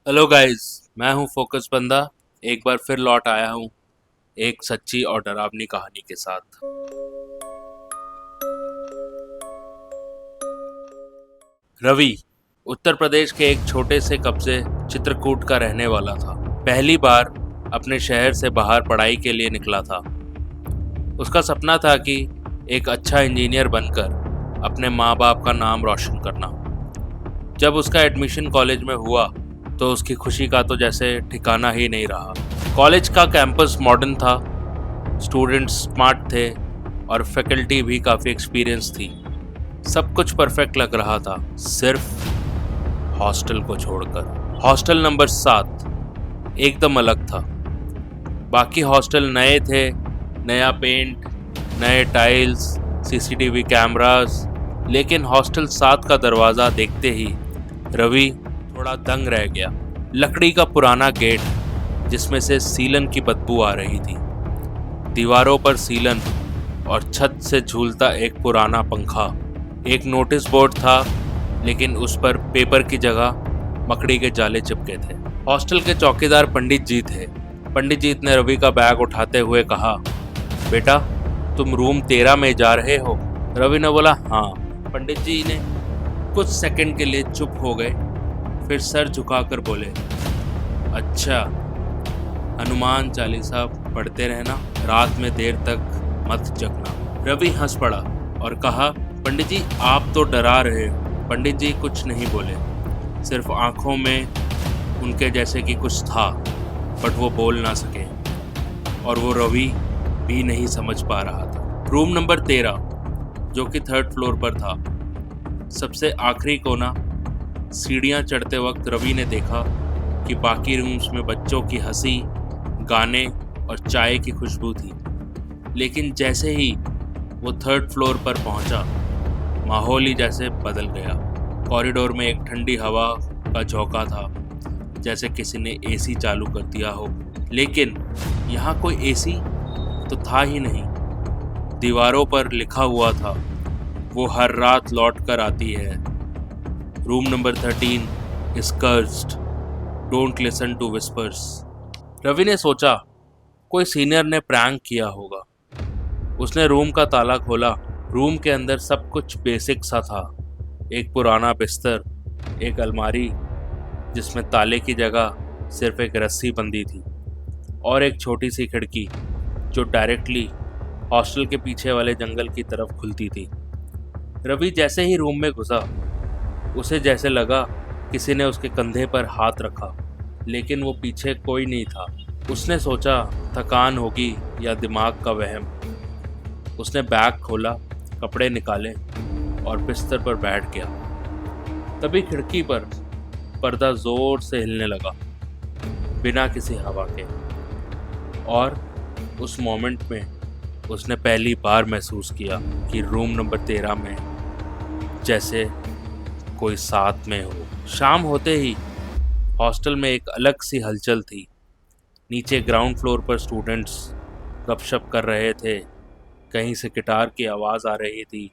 Hello guys, मैं हूं focus बंदा। एक बार फिर लौट आया हूं एक सच्ची और डरावनी कहानी के साथ। रवि उत्तर प्रदेश के एक छोटे से कस्बे चित्रकूट का रहने वाला था। पहली बार अपने शहर से बाहर पढ़ाई के लिए निकला था। उसका सपना था कि एक अच्छा इंजीनियर बनकर अपने माँ बाप का नाम रोशन करना। जब उसका एडमिशन कॉलेज में हुआ तो उसकी खुशी का तो जैसे ठिकाना ही नहीं रहा। कॉलेज का कैंपस मॉडर्न था, स्टूडेंट्स स्मार्ट थे और फैकल्टी भी काफ़ी एक्सपीरियंस थी। सब कुछ परफेक्ट लग रहा था, सिर्फ हॉस्टल को छोड़कर। हॉस्टल नंबर 7 एकदम अलग था। बाकी हॉस्टल नए थे, नया पेंट, नए टाइल्स, सीसीटीवी कैमरास, लेकिन हॉस्टल 7 का दरवाज़ा देखते ही रवि थोड़ा दंग रह गया। लकड़ी का पुराना गेट जिसमें से सीलन की बदबू आ रही थी, दीवारों पर सीलन और छत से झूलता एक पुराना पंखा। एक नोटिस बोर्ड था, लेकिन उस पर पेपर की जगह मकड़ी के जाले चिपके थे। हॉस्टल के चौकीदार पंडित जी थे। पंडित जी ने रवि का बैग उठाते हुए कहा, बेटा तुम रूम 13 में जा रहे हो? रवि ने बोला हाँ। पंडित जी ने कुछ सेकंड के लिए चुप हो गए, फिर सर झुकाकर बोले, अच्छा, हनुमान चालीसा पढ़ते रहना, रात में देर तक मत जगना। रवि हंस पड़ा और कहा, पंडित जी आप तो डरा रहे हो। पंडित जी कुछ नहीं बोले, सिर्फ आंखों में उनके जैसे कि कुछ था, बट वो बोल ना सके और वो रवि भी नहीं समझ पा रहा था। रूम नंबर 13 जो कि 3rd फ्लोर पर था, सबसे आखिरी कोना। सीढ़ियाँ चढ़ते वक्त रवि ने देखा कि बाकी रूम्स में बच्चों की हंसी, गाने और चाय की खुशबू थी, लेकिन जैसे ही वो 3rd फ्लोर पर पहुंचा, माहौल ही जैसे बदल गया। कॉरिडोर में एक ठंडी हवा का झोंका था, जैसे किसी ने एसी चालू कर दिया हो, लेकिन यहाँ कोई एसी तो था ही नहीं। दीवारों पर लिखा हुआ था, वो हर रात लौट कर आती है। Room number 13 is cursed, don't listen to whispers. Ravi ने सोचा कोई सीनियर ने प्रैंक किया होगा। उसने रूम का ताला खोला। रूम के अंदर सब कुछ बेसिक सा था। एक पुराना बिस्तर, एक अलमारी जिसमें ताले की जगह सिर्फ एक रस्सी बंधी थी, और एक छोटी सी खिड़की जो डायरेक्टली हॉस्टल के पीछे वाले जंगल की तरफ खुलती थी। रवि जैसे ही रूम में घुसा, उसे जैसे लगा किसी ने उसके कंधे पर हाथ रखा, लेकिन वो पीछे कोई नहीं था। उसने सोचा थकान होगी या दिमाग का वहम। उसने बैग खोला, कपड़े निकाले और बिस्तर पर बैठ गया। तभी खिड़की पर पर्दा जोर से हिलने लगा, बिना किसी हवा के। और उस मोमेंट में उसने पहली बार महसूस किया कि रूम नंबर 13 में जैसे कोई साथ में हो। शाम होते ही हॉस्टल में एक अलग सी हलचल थी। नीचे ग्राउंड फ्लोर पर स्टूडेंट्स गपशप कर रहे थे, कहीं से गिटार की आवाज़ आ रही थी,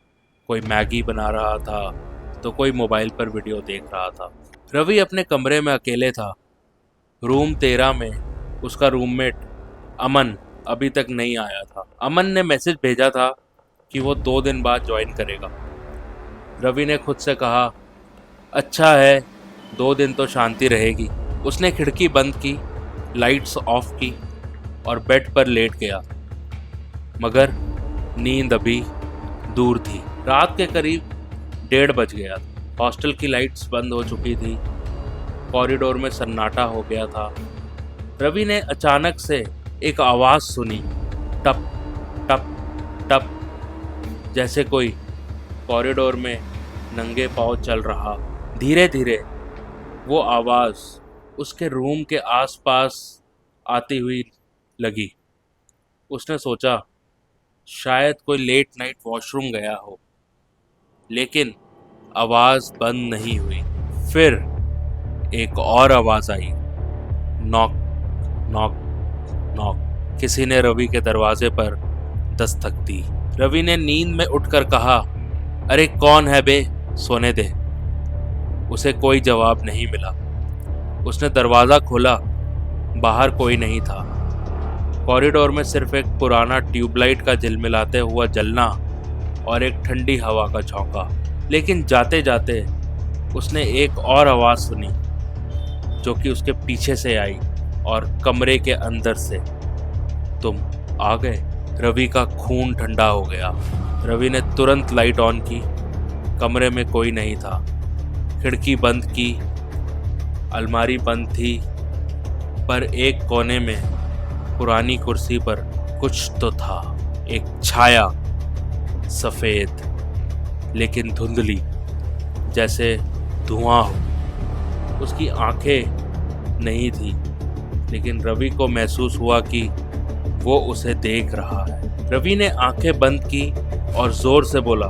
कोई मैगी बना रहा था तो कोई मोबाइल पर वीडियो देख रहा था। रवि अपने कमरे में अकेले था। रूम 13 में उसका रूममेट अमन अभी तक नहीं आया था। अमन ने मैसेज भेजा था कि वो 2 दिन बाद ज्वाइन करेगा। रवि ने खुद से कहा, अच्छा है, 2 दिन तो शांति रहेगी। उसने खिड़की बंद की, लाइट्स ऑफ की और बेड पर लेट गया, मगर नींद अभी दूर थी। रात के करीब 1:30 बज गया था। हॉस्टल की लाइट्स बंद हो चुकी थी, कॉरिडोर में सन्नाटा हो गया था। रवि ने अचानक से एक आवाज़ सुनी, टप टप टप, जैसे कोई कॉरिडोर में नंगे पांव चल रहा। धीरे धीरे वो आवाज़ उसके रूम के आसपास आती हुई लगी। उसने सोचा शायद कोई लेट नाइट वॉशरूम गया हो, लेकिन आवाज़ बंद नहीं हुई। फिर एक और आवाज़ आई, नॉक नॉक नॉक। किसी ने रवि के दरवाजे पर दस्तक दी। रवि ने नींद में उठकर कहा, अरे कौन है बे, सोने दे। उसे कोई जवाब नहीं मिला। उसने दरवाज़ा खोला, बाहर कोई नहीं था। कॉरिडोर में सिर्फ एक पुराना ट्यूबलाइट का झिलमिलाते हुआ जलना और एक ठंडी हवा का झोंका। लेकिन जाते जाते उसने एक और आवाज़ सुनी जो कि उसके पीछे से आई और कमरे के अंदर से। तुम आ गए। रवि का खून ठंडा हो गया। रवि ने तुरंत लाइट ऑन की। कमरे में कोई नहीं था। खिड़की बंद की, अलमारी बंद थी, पर एक कोने में पुरानी कुर्सी पर कुछ तो था। एक छाया, सफ़ेद लेकिन धुंधली, जैसे धुआं हो। उसकी आंखें नहीं थी, लेकिन रवि को महसूस हुआ कि वो उसे देख रहा है। रवि ने आंखें बंद की और जोर से बोला,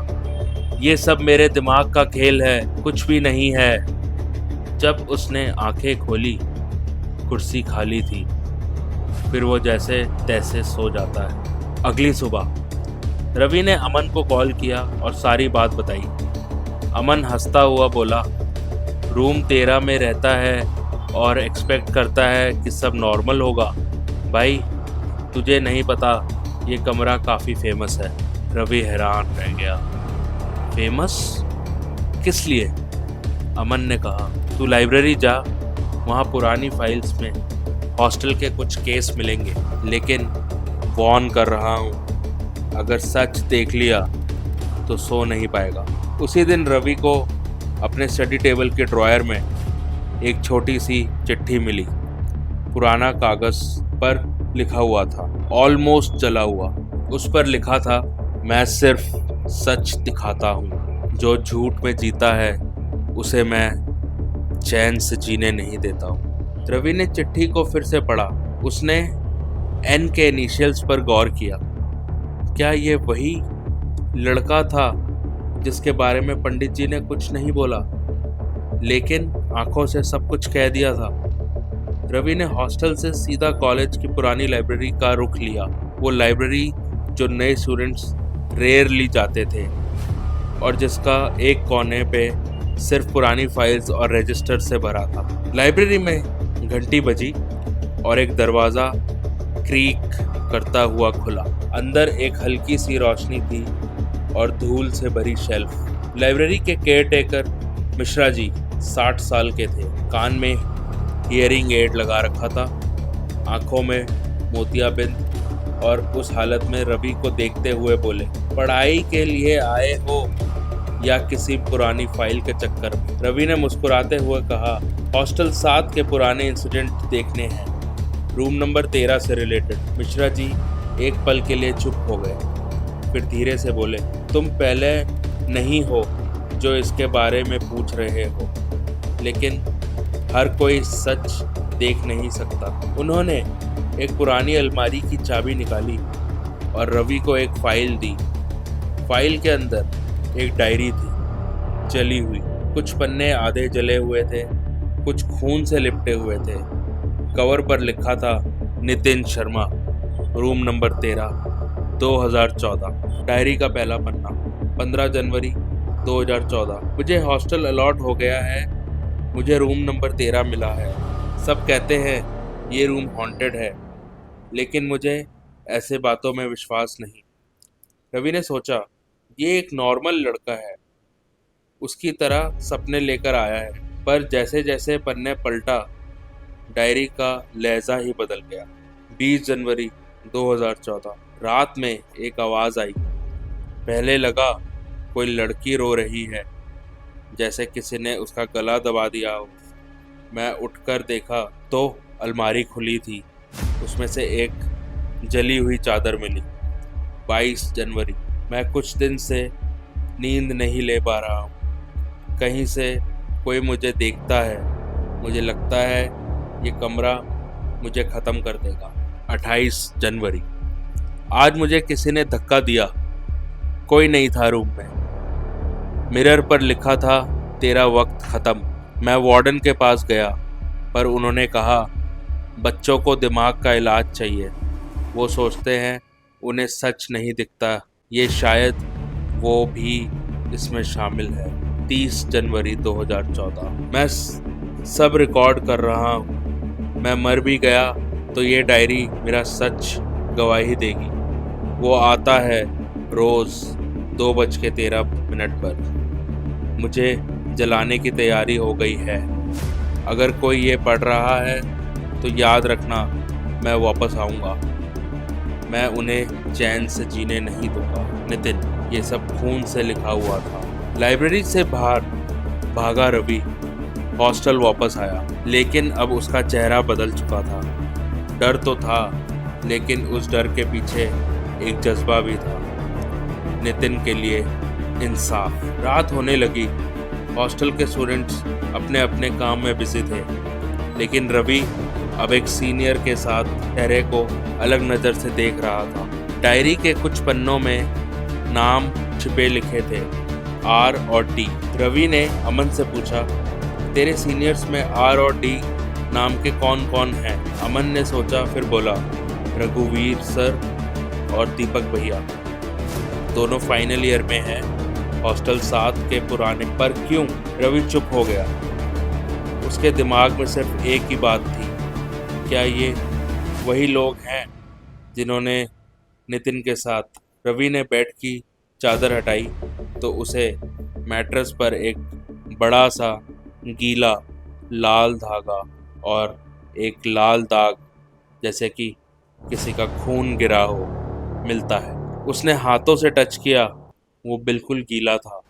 ये सब मेरे दिमाग का खेल है, कुछ भी नहीं है। जब उसने आंखें खोली, कुर्सी खाली थी। फिर वो जैसे तैसे सो जाता है। अगली सुबह रवि ने अमन को कॉल किया और सारी बात बताई। अमन हंसता हुआ बोला, रूम 13 में रहता है और एक्सपेक्ट करता है कि सब नॉर्मल होगा। भाई तुझे नहीं पता, ये कमरा काफ़ी फेमस है। रवि हैरान रह गया। फेमस? किस लिए? अमन ने कहा, तू लाइब्रेरी जा, वहाँ पुरानी फाइल्स में हॉस्टल के कुछ केस मिलेंगे। लेकिन वार्न कर रहा हूँ, अगर सच देख लिया तो सो नहीं पाएगा। उसी दिन रवि को अपने स्टडी टेबल के ड्रॉयर में एक छोटी सी चिट्ठी मिली। पुराना कागज़ पर लिखा हुआ था, ऑलमोस्ट जला हुआ। उस पर लिखा था, मैं सिर्फ सच दिखाता हूँ, जो झूठ में जीता है उसे मैं चैन से जीने नहीं देता हूँ। रवि ने चिट्ठी को फिर से पढ़ा। उसने एन के इनिशियल्स पर गौर किया। क्या ये वही लड़का था जिसके बारे में पंडित जी ने कुछ नहीं बोला, लेकिन आंखों से सब कुछ कह दिया था? रवि ने हॉस्टल से सीधा कॉलेज की पुरानी लाइब्रेरी का रुख लिया। वो लाइब्रेरी जो नए स्टूडेंट्स रेयरली जाते थे और जिसका एक कोने पे सिर्फ पुरानी फाइल्स और रजिस्टर से भरा था। लाइब्रेरी में घंटी बजी और एक दरवाज़ा क्रीक करता हुआ खुला। अंदर एक हल्की सी रोशनी थी और धूल से भरी शेल्फ। लाइब्रेरी के केयरटेकर मिश्रा जी 60 साल के थे। कान में हियरिंग एड लगा रखा था, आंखों में मोतियाबिंद, और उस हालत में रवि को देखते हुए बोले, पढ़ाई के लिए आए हो या किसी पुरानी फाइल के चक्कर में? रवि ने मुस्कुराते हुए कहा, हॉस्टल 7 के पुराने इंसिडेंट देखने हैं, रूम नंबर 13 से रिलेटेड। मिश्रा जी एक पल के लिए चुप हो गए, फिर धीरे से बोले, तुम पहले नहीं हो जो इसके बारे में पूछ रहे हो, लेकिन हर कोई सच देख नहीं सकता। उन्होंने एक पुरानी अलमारी की चाबी निकाली और रवि को एक फाइल दी। फाइल के अंदर एक डायरी थी, जली हुई। कुछ पन्ने आधे जले हुए थे, कुछ खून से लिपटे हुए थे। कवर पर लिखा था, Nitin Sharma, room number 13, 2014। Diary का पहला पन्ना, 15 जनवरी 2014। मुझे हॉस्टल अलॉट हो गया है, मुझे रूम नंबर 13 मिला है। सब कहते हैं ये रूम हॉन्टेड है, लेकिन मुझे ऐसे बातों में विश्वास नहीं। रवि ने सोचा, ये एक नॉर्मल लड़का है, उसकी तरह सपने लेकर आया है। पर जैसे जैसे पन्ने पलटा, डायरी का लहजा ही बदल गया। 20 जनवरी 2014। रात में एक आवाज़ आई। पहले लगा कोई लड़की रो रही है, जैसे किसी ने उसका गला दबा दिया हो। मैं उठकर देखा तो अलमारी खुली थी, उसमें से एक जली हुई चादर मिली। 22 जनवरी। मैं कुछ दिन से नींद नहीं ले पा रहा हूँ। कहीं से कोई मुझे देखता है, मुझे लगता है ये कमरा मुझे ख़त्म कर देगा। 28 जनवरी। आज मुझे किसी ने धक्का दिया, कोई नहीं था रूम में। मिरर पर लिखा था, तेरा वक्त ख़त्म। मैं वार्डन के पास गया, पर उन्होंने कहा, बच्चों को दिमाग का इलाज चाहिए, वो सोचते हैं उन्हें सच नहीं दिखता। ये शायद वो भी इसमें शामिल है। 30 जनवरी 2014। मैं सब रिकॉर्ड कर रहा हूँ। मैं मर भी गया तो ये डायरी मेरा सच गवाही देगी। वो आता है रोज़ 2:13 पर। मुझे जलाने की तैयारी हो गई है। अगर कोई ये पढ़ रहा है तो याद रखना, मैं वापस आऊँगा। मैं उन्हें चैन से जीने नहीं दूंगा। नितिन, ये सब खून से लिखा हुआ था। लाइब्रेरी से बाहर भागा रवि हॉस्टल वापस आया, लेकिन अब उसका चेहरा बदल चुका था। डर तो था, लेकिन उस डर के पीछे एक जज्बा भी था, नितिन के लिए इंसाफ। रात होने लगी। हॉस्टल के स्टूडेंट्स अपने अपने काम में बिजी थे, लेकिन रवि अब एक सीनियर के साथ चेहरे को अलग नज़र से देख रहा था। डायरी के कुछ पन्नों में नाम छिपे लिखे थे, आर और डी। रवि ने अमन से पूछा, तेरे सीनियर्स में आर और डी नाम के कौन कौन हैं? अमन ने सोचा, फिर बोला, रघुवीर सर और दीपक भैया। दोनों फाइनल ईयर में हैं, हॉस्टल 7 के पुराने। पर क्यों? रवि चुप हो गया। उसके दिमाग में सिर्फ एक ही बात थी, क्या ये वही लोग हैं जिन्होंने नितिन के साथ? रवि ने बेड की चादर हटाई तो उसे मैट्रेस पर एक बड़ा सा गीला लाल धागा और एक लाल दाग, जैसे कि किसी का खून गिरा हो, मिलता है। उसने हाथों से टच किया, वो बिल्कुल गीला था,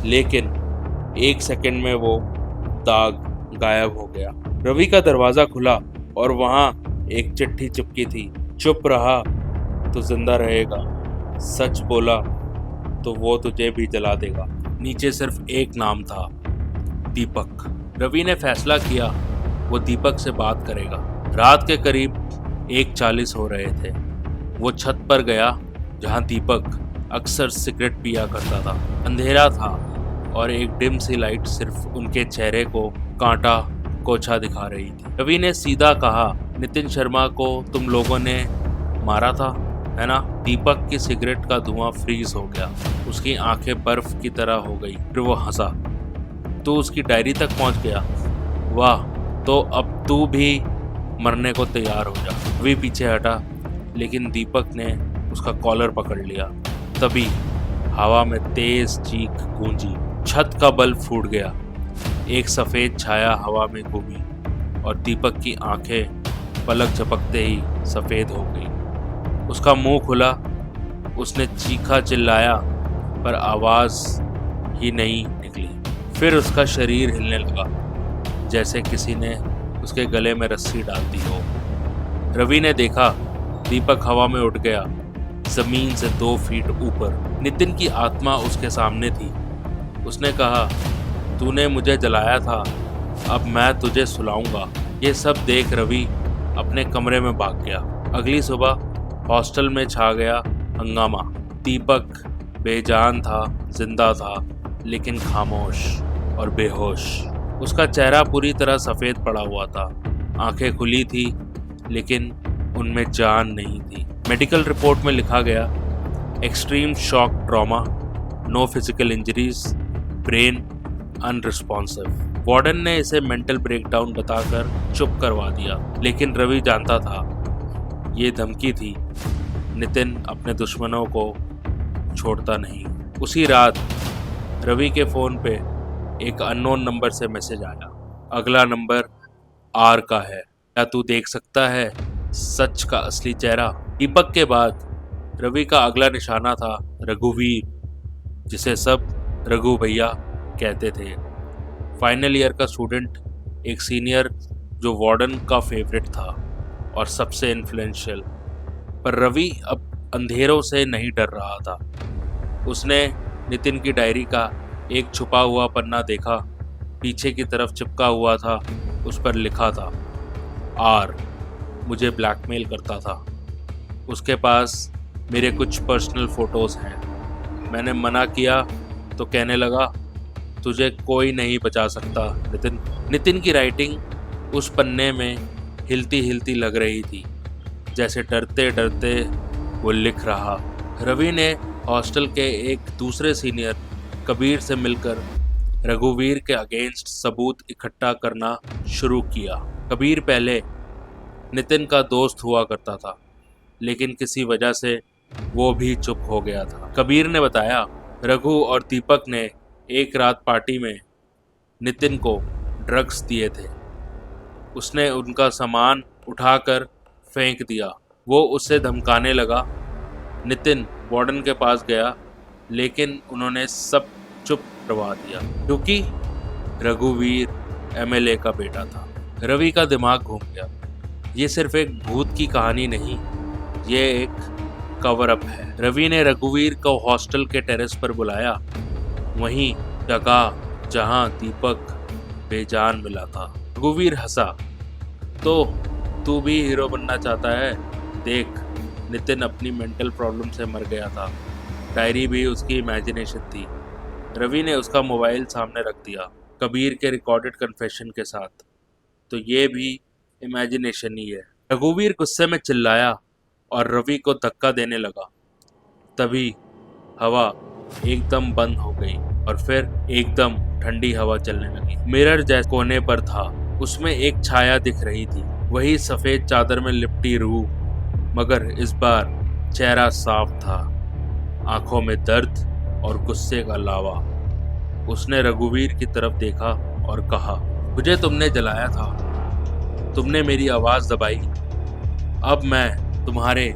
लेकिन 1 सेकंड में वो दाग गायब हो गया। रवि का दरवाज़ा खुला और वहाँ एक चिट्ठी चिपकी थी, चुप रहा तो जिंदा रहेगा, सच बोला तो वो तुझे भी जला देगा। नीचे सिर्फ एक नाम था, दीपक। रवि ने फैसला किया वो दीपक से बात करेगा। रात के करीब 1:40 हो रहे थे। वो छत पर गया जहाँ दीपक अक्सर सिगरेट पिया करता था। अंधेरा था और एक डिम सी लाइट सिर्फ उनके चेहरे को कांटा कोछा दिखा रही थी। रवि ने सीधा कहा, नितिन शर्मा को तुम लोगों ने मारा था, है ना? दीपक की सिगरेट का धुआं फ्रीज हो गया, उसकी आंखें बर्फ की तरह हो गई। फिर वो हंसा, तू उसकी डायरी तक पहुंच गया? वाह, तो अब तू भी मरने को तैयार हो जा। रवि पीछे हटा, लेकिन दीपक ने उसका कॉलर पकड़ लिया। तभी हवा में तेज चीख गूंजी, छत का बल्ब फूट गया, एक सफेद छाया हवा में घूमी और दीपक की आंखें पलक झपकते ही सफेद हो गई। उसका मुंह खुला, उसने चीखा चिल्लाया, पर आवाज ही नहीं निकली। फिर उसका शरीर हिलने लगा, जैसे किसी ने उसके गले में रस्सी डाल दी हो। रवि ने देखा, दीपक हवा में उठ गया, जमीन से 2 फीट ऊपर। नितिन की आत्मा उसके सामने थी। उसने कहा, तूने मुझे जलाया था, अब मैं तुझे सुलाऊंगा। ये सब देख रवि अपने कमरे में भाग गया। अगली सुबह हॉस्टल में छा गया हंगामा। दीपक बेजान था, जिंदा था, लेकिन खामोश और बेहोश। उसका चेहरा पूरी तरह सफ़ेद पड़ा हुआ था, आंखें खुली थी, लेकिन उनमें जान नहीं थी। मेडिकल रिपोर्ट में लिखा गया, extreme shock trauma, no physical injuries, brain unresponsive. Warden ने इसे मेंटल ब्रेकडाउन बताकर चुप करवा दिया, लेकिन रवि जानता था ये धमकी थी। नितिन अपने दुश्मनों को छोड़ता नहीं। उसी रात रवि के फ़ोन पे एक अननोन नंबर से मैसेज आया। अगला नंबर आर का है, क्या तू देख सकता है सच का असली चेहरा? दीपक के बाद रवि का अगला निशाना था रघुवीर, जिसे सब रघु भैया कहते थे। फाइनल ईयर का स्टूडेंट, एक सीनियर जो वार्डन का फेवरेट था और सबसे इन्फ्लुएंशियल। पर रवि अब अंधेरों से नहीं डर रहा था। उसने नितिन की डायरी का एक छुपा हुआ पन्ना देखा, पीछे की तरफ चिपका हुआ था। उस पर लिखा था, आर मुझे ब्लैकमेल करता था, उसके पास मेरे कुछ पर्सनल फ़ोटोज़ हैं। मैंने मना किया तो कहने लगा, तुझे कोई नहीं बचा सकता नितिन। नितिन की राइटिंग उस पन्ने में हिलती हिलती लग रही थी, जैसे डरते डरते वो लिख रहा। रवि ने हॉस्टल के एक दूसरे सीनियर कबीर से मिलकर रघुवीर के अगेंस्ट सबूत इकट्ठा करना शुरू किया। कबीर पहले नितिन का दोस्त हुआ करता था, लेकिन किसी वजह से वो भी चुप हो गया था। कबीर ने बताया, रघु और दीपक ने एक रात पार्टी में नितिन को ड्रग्स दिए थे। उसने उनका सामान उठाकर फेंक दिया। वो उससे धमकाने लगा। नितिन वार्डन के पास गया, लेकिन उन्होंने सब चुप करवा दिया, क्योंकि रघुवीर एमएलए का बेटा था। रवि का दिमाग घूम गया। ये सिर्फ एक भूत की कहानी नहीं, ये एक कवर अप है। रवि ने रघुवीर को हॉस्टल के टेरेस पर बुलाया, वहीं जगह जहां दीपक बेजान मिला था। रघुवीर हंसा, तो तू भी हीरो बनना चाहता है? देख, नितिन अपनी मेंटल प्रॉब्लम से मर गया था। डायरी भी उसकी इमेजिनेशन थी। रवि ने उसका मोबाइल सामने रख दिया, कबीर के रिकॉर्डेड कन्फेशन के साथ। तो ये भी इमेजिनेशन ही है। रघुवीर गुस्से में चिल्लाया और रवि को धक्का देने लगा। तभी हवा एकदम बंद हो गई और फिर एकदम ठंडी हवा चलने लगी। मिरर जैसे कोने पर था, उसमें एक छाया दिख रही थी, वही सफेद चादर में लिपटी रूह, मगर इस बार चेहरा साफ था, आंखों में दर्द और गुस्से का लावा। उसने रघुवीर की तरफ देखा और कहा, मुझे तुमने जलाया था, तुमने मेरी आवाज़ दबाई, अब मैं तुम्हारे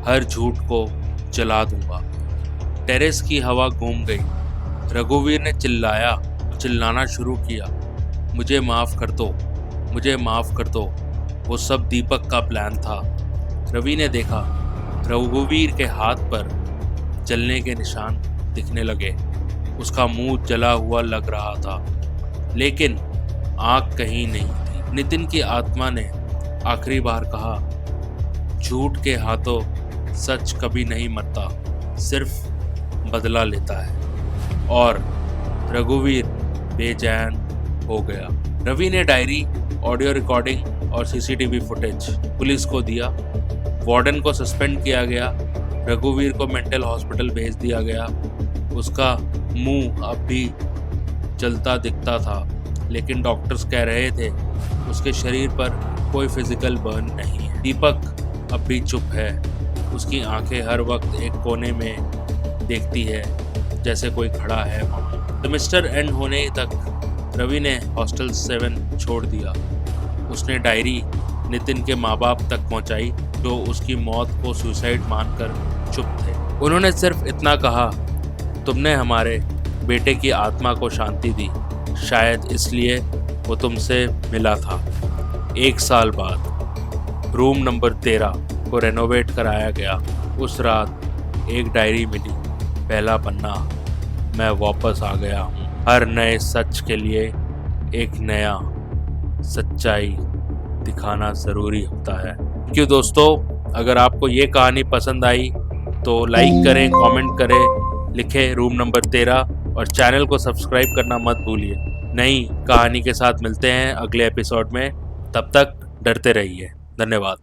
हर झूठ को जला दूंगा। टेरेस की हवा घूम गई। रघुवीर ने चिल्लाना शुरू किया, मुझे माफ़ कर दो, मुझे माफ़ कर दो, वो सब दीपक का प्लान था। रवि ने देखा, रघुवीर के हाथ पर जलने के निशान दिखने लगे। उसका मुंह जला हुआ लग रहा था, लेकिन आँख कहीं नहीं थी। नितिन की आत्मा ने आखिरी बार कहा, झूठ के हाथों सच कभी नहीं मरता, सिर्फ बदला लेता है। और रघुवीर बेचैन हो गया। रवि ने डायरी, ऑडियो रिकॉर्डिंग और सीसीटीवी फुटेज पुलिस को दिया। वार्डन को सस्पेंड किया गया। रघुवीर को मेंटल हॉस्पिटल भेज दिया गया। उसका मुंह अब भी जलता दिखता था, लेकिन डॉक्टर्स कह रहे थे उसके शरीर पर कोई फिजिकल बर्न नहीं है। दीपक अब भी चुप है। उसकी आंखें हर वक्त एक कोने में देखती है, जैसे कोई खड़ा है वहाँ। सेमेस्टर एंड होने तक रवि ने हॉस्टल 7 छोड़ दिया। उसने डायरी नितिन के माँ बाप तक पहुँचाई, जो उसकी मौत को सुसाइड मानकर चुप थे। उन्होंने सिर्फ इतना कहा, तुमने हमारे बेटे की आत्मा को शांति दी, शायद इसलिए वो तुमसे मिला था। 1 साल बाद रूम नंबर 13 को रेनोवेट कराया गया। उस रात एक डायरी मिली, पहला पन्ना, मैं वापस आ गया हूँ। हर नए सच के लिए एक नया सच्चाई दिखाना ज़रूरी होता है। क्यों दोस्तों, अगर आपको ये कहानी पसंद आई तो लाइक करें, कमेंट करें, लिखें रूम नंबर 13 और चैनल को सब्सक्राइब करना मत भूलिए। नई कहानी के साथ मिलते हैं अगले एपिसोड में। तब तक डरते रहिए। धन्यवाद।